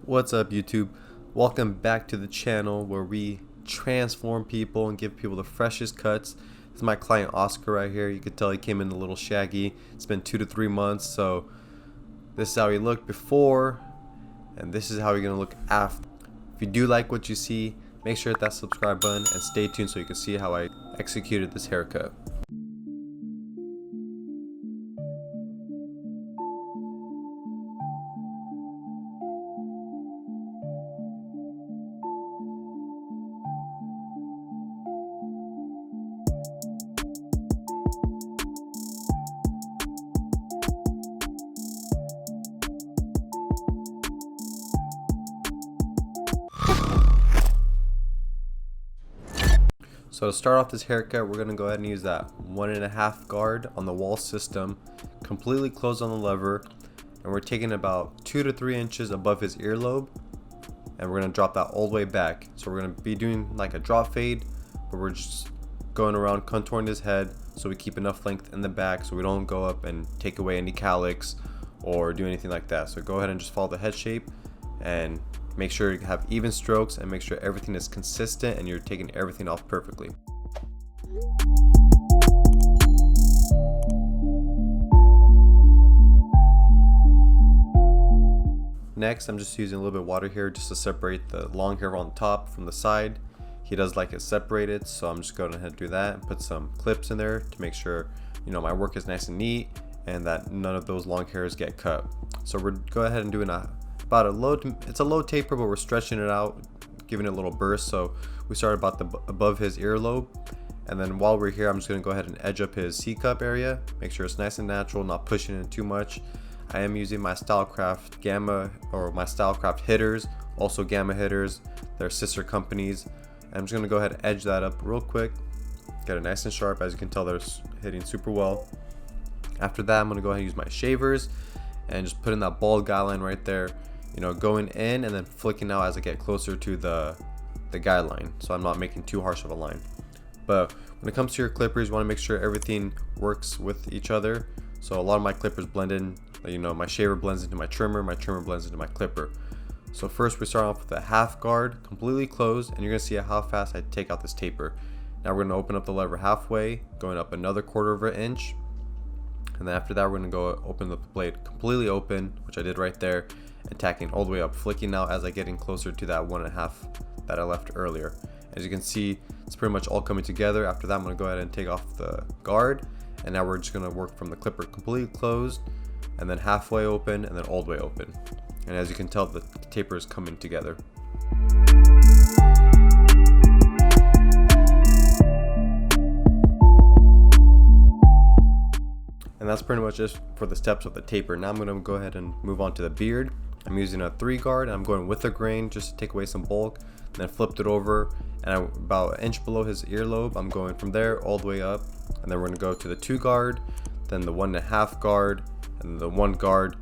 What's up, YouTube? Welcome back to the channel where we transform people and give people the freshest cuts. This is my client Oscar right here. You can tell he came in a little shaggy. It's been 2 to 3 months, so this is how he looked before and this is how he's gonna look after. If you do like what you see, make sure to hit that subscribe button and stay tuned so you can see how I executed this haircut. So to start off this haircut, we're going to go ahead and use that 1.5 guard on the wall system, completely closed on the lever, and we're taking about 2 to 3 inches above his earlobe, and we're going to drop that all the way back. So we're going to be doing like a drop fade, but we're just going around contouring his head so we keep enough length in the back so we don't go up and take away any calyx or do anything like that. So go ahead and just follow the head shape and make sure you have even strokes and make sure everything is consistent and you're taking everything off perfectly. Next, I'm just using a little bit of water here just to separate the long hair on top from the side. He does like it separated, so I'm just going ahead and do that and put some clips in there to make sure my work is nice and neat and that none of those long hairs get cut. So we're go ahead and doing about a low taper, but we're stretching it out, giving it a little burst. So we started about above his earlobe, and then while we're here, I'm just going to go ahead and edge up his C-cup area, make sure it's nice and natural, not pushing it too much. I am using my Stylecraft Gamma or my Stylecraft hitters, also Gamma hitters, they're sister companies. And I'm just going to go ahead and edge that up real quick, get it nice and sharp. As you can tell, they're hitting super well. After that, I'm going to go ahead and use my shavers and just put in that bald guideline right there, going in and then flicking out as I get closer to the guideline, so I'm not making too harsh of a line. But when it comes to your clippers, you want to make sure everything works with each other. So a lot of my clippers blend in, my shaver blends into my trimmer blends into my clipper. So first we start off with a half guard, completely closed, and you're going to see how fast I take out this taper. Now we're going to open up the lever halfway, going up another 1/4 of an inch. And then after that, we're going to go open the blade completely open, which I did right there, and tacking all the way up, flicking out as I get in closer to that 1.5 that I left earlier. As you can see, it's pretty much all coming together. After that, I'm going to go ahead and take off the guard, and now we're just going to work from the clipper completely closed, and then halfway open, and then all the way open. And as you can tell, the taper is coming together. And that's pretty much just for the steps of the taper. Now I'm going to go ahead and move on to the beard. I'm using a 3 guard, and I'm going with a grain just to take away some bulk, and then flipped it over, and about 1 inch below his earlobe, I'm going from there all the way up, and then we're going to go to the 2 guard, then the 1.5 guard, and the 1 guard.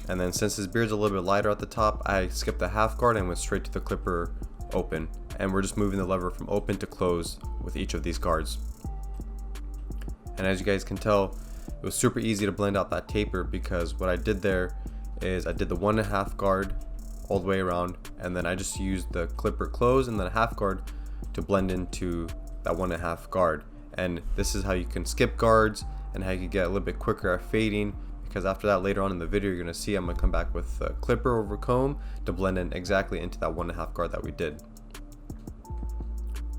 And then since his beard's a little bit lighter at the top, I skipped the half guard and went straight to the clipper open, and we're just moving the lever from open to close with each of these guards. And as you guys can tell, it was super easy to blend out that taper, because what I did there is I did the 1.5 guard all the way around, and then I just used the clipper close and then a half guard to blend into that 1.5 guard. And this is how you can skip guards and how you can get a little bit quicker at fading, because after that, later on in the video, you're going to see I'm going to come back with the clipper over comb to blend in exactly into that 1.5 guard that we did.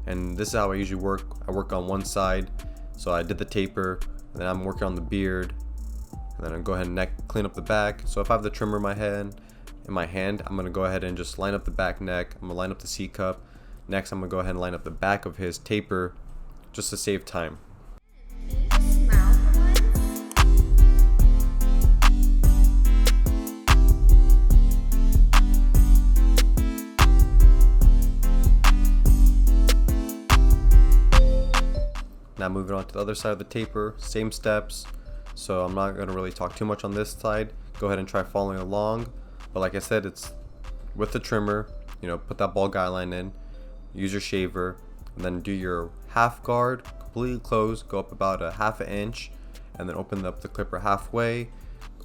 And this is how I usually work. I work on one side, so I did the taper, and then I'm working on the beard, and then I go ahead and clean up the back. So if I have the trimmer in my hand, I'm going to go ahead and just line up the back neck. I'm going to line up the C-cup. Next, I'm going to go ahead and line up the back of his taper just to save time. Now moving on to the other side of the taper, same steps. So I'm not going to really talk too much on this side. Go ahead and try following along. But like I said, it's with the trimmer, put that ball guideline in, use your shaver, and then do your half guard, completely closed, go up about a 1/2 inch, and then open up the clipper halfway,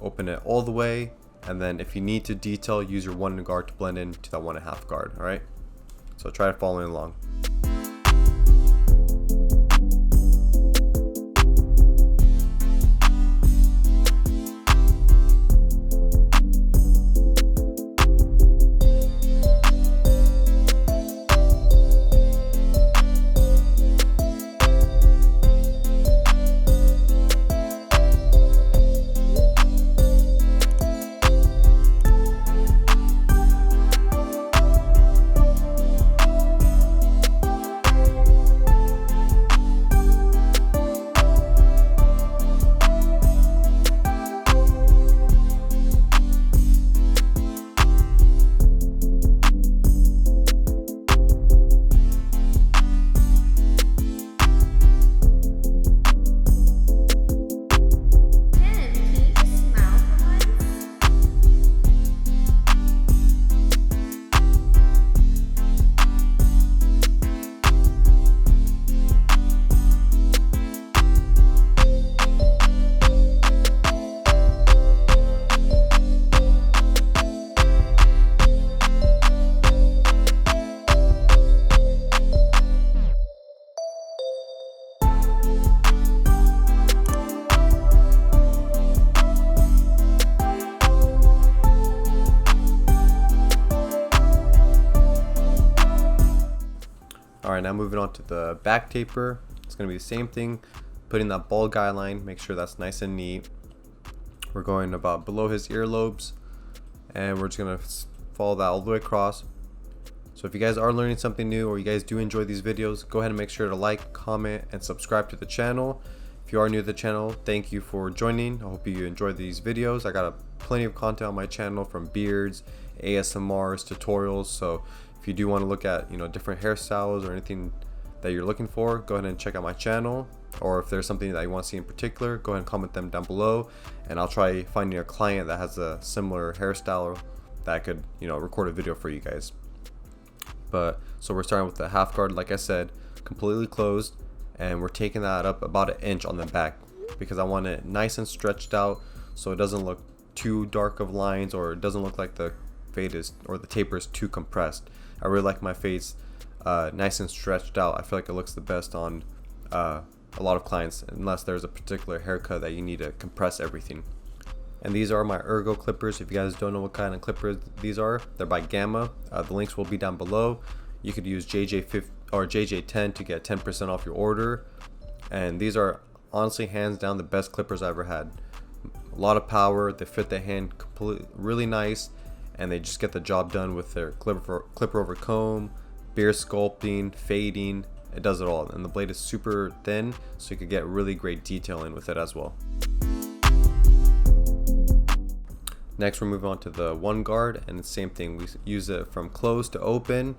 open it all the way, And then if you need to detail, use your 1 guard to blend into that 1.5 guard. All right, so try following along. Alright, now moving on to the back taper. It's going to be the same thing. Putting that ball guideline, make sure that's nice and neat. We're going about below his earlobes, and we're just going to follow that all the way across. So if you guys are learning something new, or you guys do enjoy these videos, go ahead and make sure to like, comment, and subscribe to the channel. If you are new to the channel, thank you for joining. I hope you enjoy these videos. I got plenty of content on my channel, from beards, ASMRs, tutorials. So if you do want to look at, different hairstyles or anything that you're looking for, go ahead and check out my channel. Or if there's something that you want to see in particular, go ahead and comment them down below, and I'll try finding a client that has a similar hairstyle that I could, record a video for you guys. So we're starting with the half guard, like I said, completely closed, and we're taking that up about 1 inch on the back because I want it nice and stretched out so it doesn't look too dark of lines, or it doesn't look like the fade is, or the taper is too compressed. I really like my fades nice and stretched out. I feel like it looks the best on a lot of clients, unless there's a particular haircut that you need to compress everything. And these are my Ergo clippers. If you guys don't know what kind of clippers these are, they're by Gamma. The links will be down below. You could use JJ5 or JJ10 to get 10% off your order. And these are honestly hands down the best clippers I ever had. A lot of power, they fit the hand completely, really nice, and they just get the job done with their clipper over comb, beard sculpting, fading. It does it all, and the blade is super thin, so you could get really great detailing with it as well. Next, we're moving on to the 1 guard, and the same thing. We use it from closed to open,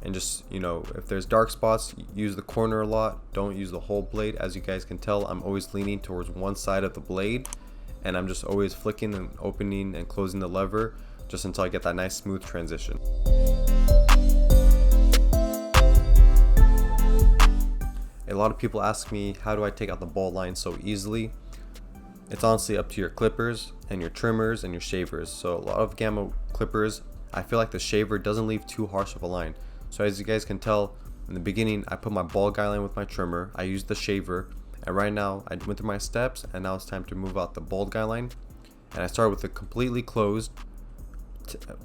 and just, if there's dark spots, use the corner a lot. Don't use the whole blade. As you guys can tell, I'm always leaning towards one side of the blade, and I'm just always flicking and opening and closing the lever just until I get that nice smooth transition. A lot of people ask me, how do I take out the ball line so easily? It's honestly up to your clippers and your trimmers and your shavers. So a lot of Gamma clippers, I feel like the shaver doesn't leave too harsh of a line. So as you guys can tell, in the beginning I put my ball guideline with my trimmer, I used the shaver, and right now I went through my steps, and now it's time to move out the ball guideline. And I started with it completely closed,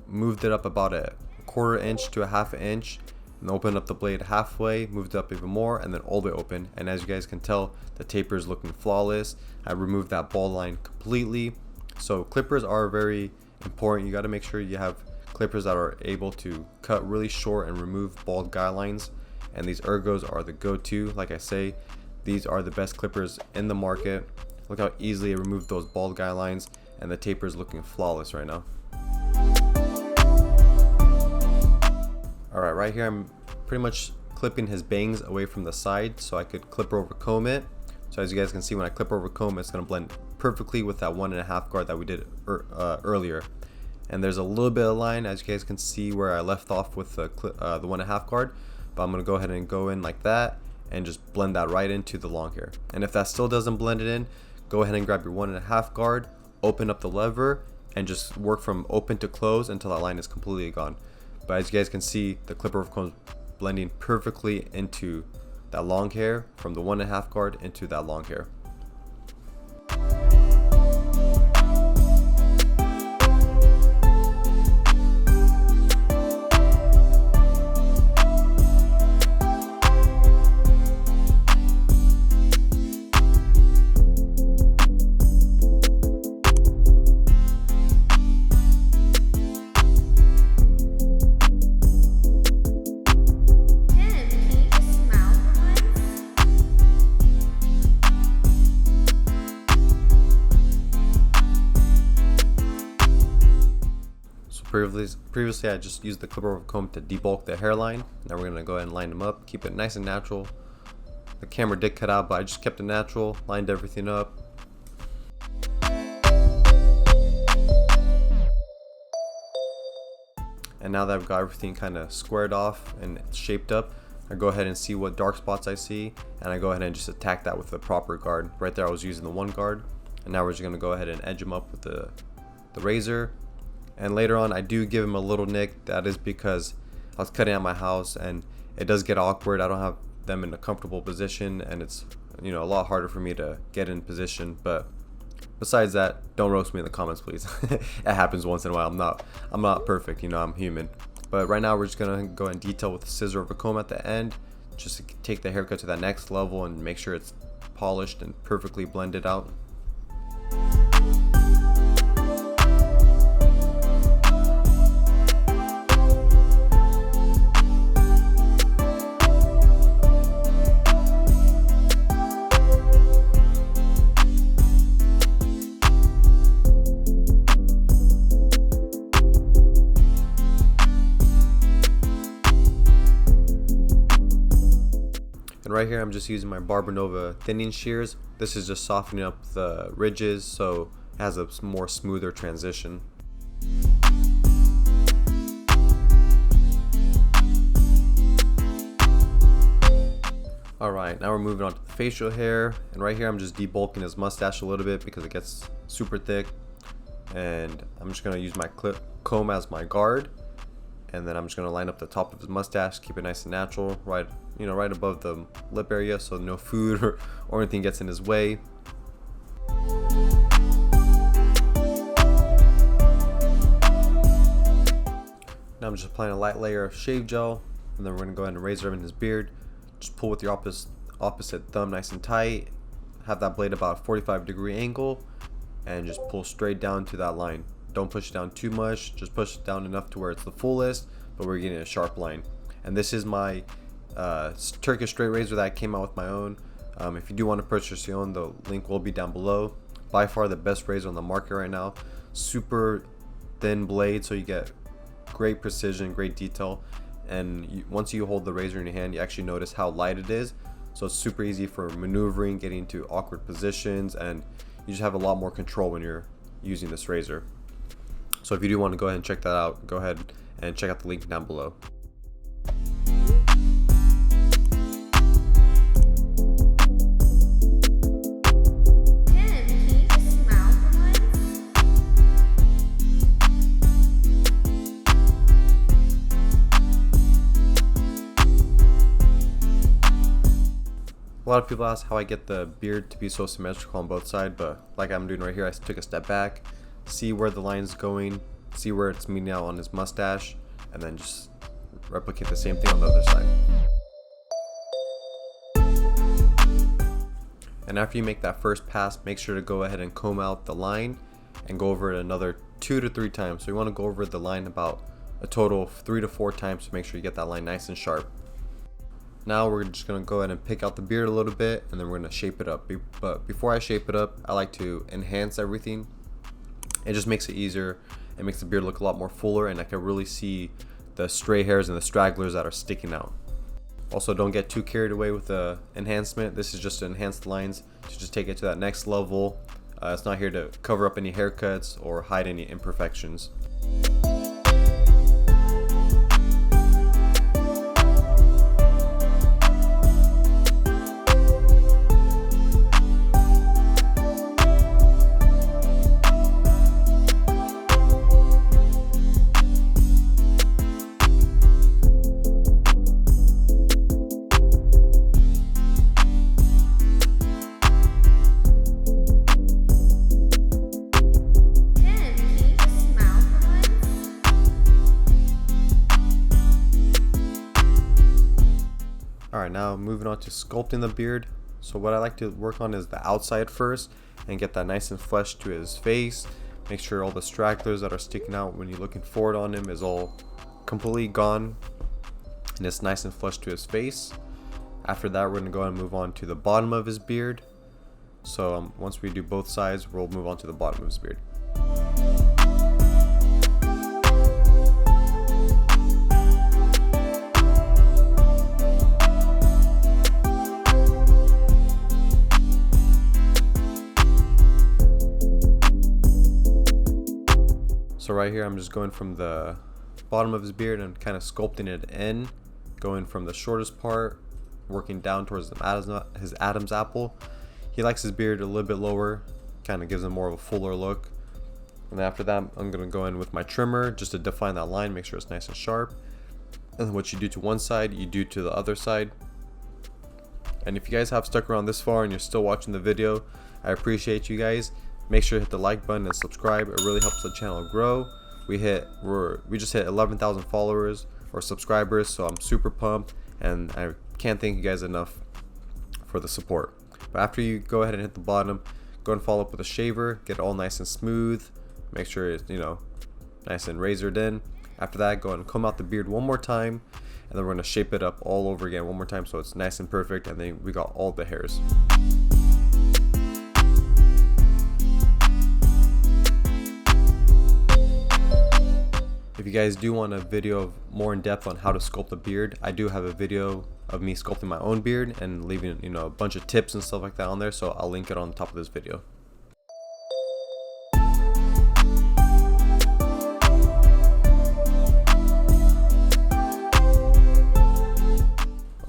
moved it up about 1/4 inch to 1/2 inch, and opened up the blade halfway, moved it up even more, and then all the way open. And as you guys can tell, the taper is looking flawless. I removed that ball line completely. So clippers are very important. You got to make sure you have clippers that are able to cut really short and remove bald guidelines, and these Ergos are the go-to. Like I say, these are the best clippers in the market. Look how easily it removed those bald guidelines, and the taper is looking flawless right now. Alright, right here I'm pretty much clipping his bangs away from the side so I could clipper over comb it. So as you guys can see, when I clipper over comb, it's going to blend perfectly with that 1.5 guard that we did earlier. And there's a little bit of line, as you guys can see, where I left off with the 1.5 guard, but I'm going to go ahead and go in like that and just blend that right into the long hair. And if that still doesn't blend it in, go ahead and grab your 1.5 guard, open up the lever, and just work from open to close until that line is completely gone. But as you guys can see, the clipper of comb is blending perfectly into that long hair from the 1.5 guard into that long hair. Previously I just used the clipper of comb to debulk the hairline. Now we're gonna go ahead and line them up, keep it nice and natural. The camera did cut out, but I just kept it natural, lined everything up. And now that I've got everything kind of squared off and shaped up, I go ahead and see what dark spots I see, and I go ahead and just attack that with the proper guard. Right there I was using the 1 guard, and now we're just gonna go ahead and edge them up with the razor. And later on I do give him a little nick. That is because I was cutting at my house and it does get awkward. I don't have them in a comfortable position, and it's, you know, a lot harder for me to get in position. But besides that, don't roast me in the comments, please. It happens once in a while. I'm not perfect, you know, I'm human. But right now we're just gonna go and detail with the scissor of a comb at the end, just to take the haircut to that next level and make sure it's polished and perfectly blended out. And right here I'm just using my Barber Nova thinning shears. This is just softening up the ridges so it has a more smoother transition. Alright, now we're moving on to the facial hair, and right here I'm just debulking his mustache a little bit because it gets super thick, and I'm just going to use my comb as my guard, and then I'm just going to line up the top of his mustache, keep it nice and natural, right above the lip area so no food or anything gets in his way. Now I'm just applying a light layer of shave gel, and then we're going to go ahead and razor him in his beard. Just pull with your opposite thumb nice and tight, have that blade about a 45-degree angle, and just pull straight down to that line. Don't push it down too much, just push it down enough to where it's the fullest, but we're getting a sharp line. And this is my Turkish straight razor that I came out with my own. If you do want to purchase your own, the link will be down below. By far the best razor on the market right now. Super thin blade, so you get great precision, great detail, and once you hold the razor in your hand, you actually notice how light it is, so it's super easy for maneuvering, getting into awkward positions, and you just have a lot more control when you're using this razor. So if you do want to go ahead and check that out, go ahead and check out the link down below. A lot of people ask how I get the beard to be so symmetrical on both sides, but like I'm doing right here, I took a step back, see where the line's going, see where it's meeting out on his mustache, and then just replicate the same thing on the other side. And after you make that first pass, make sure to go ahead and comb out the line and go over it another 2 to 3 times. So you want to go over the line about a total of 3 to 4 times to make sure you get that line nice and sharp. Now we're just going to go ahead and pick out the beard a little bit, and then we're going to shape it up. But before I shape it up, I like to enhance everything. It just makes it easier. It makes the beard look a lot more fuller, and I can really see the stray hairs and the stragglers that are sticking out. Also, don't get too carried away with the enhancement. This is just to enhance the lines, to just take it to that next level. It's not here to cover up any haircuts or hide any imperfections. Alright, now moving on to sculpting the beard. So what I like to work on is the outside first and get that nice and flush to his face. Make sure all the stragglers that are sticking out when you're looking forward on him is all completely gone and it's nice and flush to his face. After that, we're going to go ahead and move on to the bottom of his beard. So once we do both sides, we'll move on to the bottom of his beard. So right here, I'm just going from the bottom of his beard and kind of sculpting it in, going from the shortest part, working down towards his Adam's apple. He likes his beard a little bit lower, kind of gives him more of a fuller look. And after that, I'm going to go in with my trimmer just to define that line, make sure it's nice and sharp. And then what you do to one side, you do to the other side. And if you guys have stuck around this far and you're still watching the video, I appreciate you guys. Make sure to hit the like button and subscribe. It really helps the channel grow. We just hit 11,000 followers or subscribers, so I'm super pumped and I can't thank you guys enough for the support. But after you go ahead and hit the bottom, go and follow up with a shaver, get it all nice and smooth. Make sure it's, nice and razored in. After that, go and comb out the beard one more time, and then we're gonna shape it up all over again one more time so it's nice and perfect, and then we got all the hairs. If you guys do want a video of more in depth on how to sculpt a beard, I do have a video of me sculpting my own beard and leaving a bunch of tips and stuff like that on there, so I'll link it on the top of this video.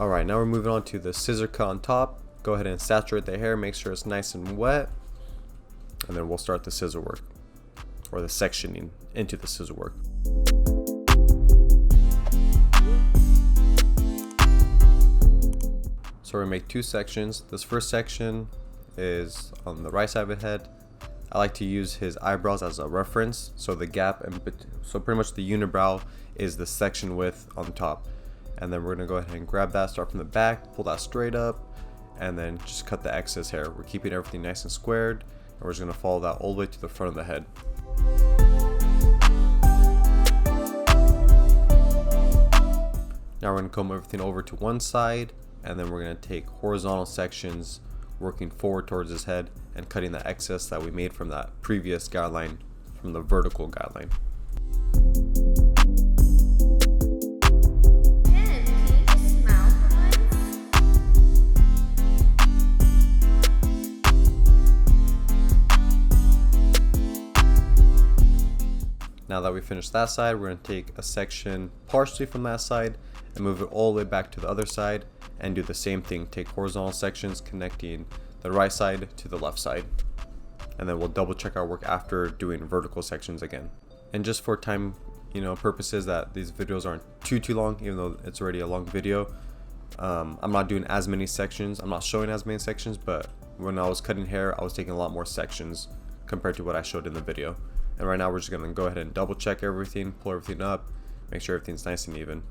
Alright, now we're moving on to the scissor cut on top. Go ahead and saturate the hair, make sure it's nice and wet, and then we'll start the scissor work, or the sectioning into the scissor work. So we're gonna make two sections. This first section is on the right side of the head. I like to use his eyebrows as a reference. So the gap, so pretty much the unibrow is the section width on the top. And then we're gonna go ahead and grab that, start from the back, pull that straight up, and then just cut the excess hair. We're keeping everything nice and squared, and we're just gonna follow that all the way to the front of the head. Now we're going to comb everything over to one side, and then we're going to take horizontal sections working forward towards his head and cutting the excess that we made from that previous guideline, from the vertical guideline. Now that we finished that side, we're going to take a section partially from that side and move it all the way back to the other side and do the same thing. Take horizontal sections connecting the right side to the left side. And then we'll double check our work after doing vertical sections again. And just for time purposes, that these videos aren't too long, even though it's already a long video, I'm not doing as many sections. I'm not showing as many sections, but when I was cutting hair, I was taking a lot more sections compared to what I showed in the video. And right now we're just going to go ahead and double check everything, pull everything up, make sure everything's nice and even.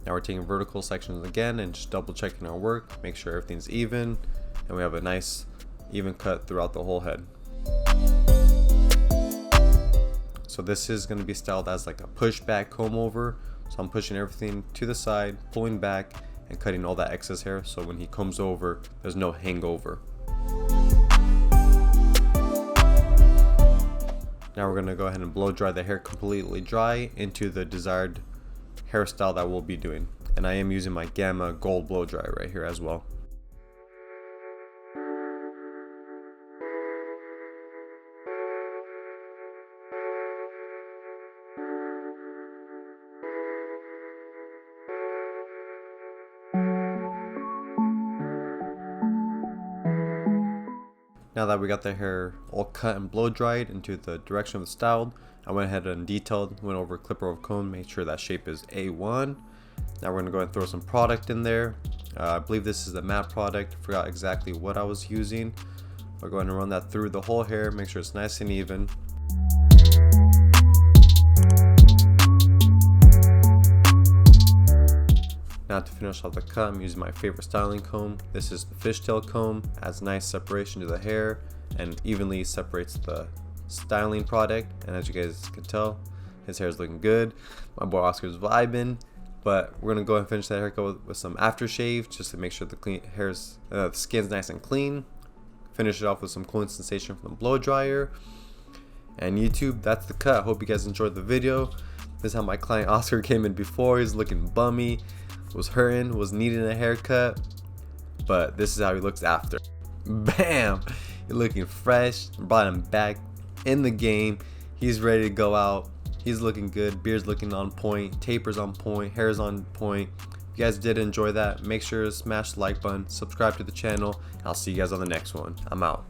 Now we're taking vertical sections again and just double checking our work, make sure everything's even, and we have a nice even cut throughout the whole head. So this is going to be styled as like a push back comb over. So I'm pushing everything to the side, pulling back, and cutting all that excess hair, so when he comes over, there's no hangover. Now we're gonna go ahead and blow dry the hair completely dry into the desired hairstyle that we'll be doing. And I am using my Gamma Gold blow dry right here as well. Now that we got the hair all cut and blow dried into the direction of the style, I went ahead and detailed, went over clipper over comb, made sure that shape is A1. Now we're gonna go ahead and throw some product in there. I believe this is the matte product. Forgot exactly what I was using. I'll go ahead and run that through the whole hair, make sure it's nice and even. Now to finish off the cut, I'm using my favorite styling comb. This is the fishtail comb. Adds nice separation to the hair and evenly separates the styling product. And as you guys can tell, his hair is looking good. My boy Oscar's vibing. But we're gonna go ahead and finish that haircut with some aftershave just to make sure the skin's nice and clean. Finish it off with some cooling sensation from the blow dryer. And YouTube, that's the cut. I hope you guys enjoyed the video. This is how my client Oscar came in before. He's looking bummy, was hurting, was needing a haircut. But this is how he looks after. Bam! He's looking fresh. Brought him back in the game. He's ready to go out. He's looking good. Beard's looking on point. Taper's on point. Hair's on point. If you guys did enjoy that, make sure to smash the like button. Subscribe to the channel. I'll see you guys on the next one. I'm out.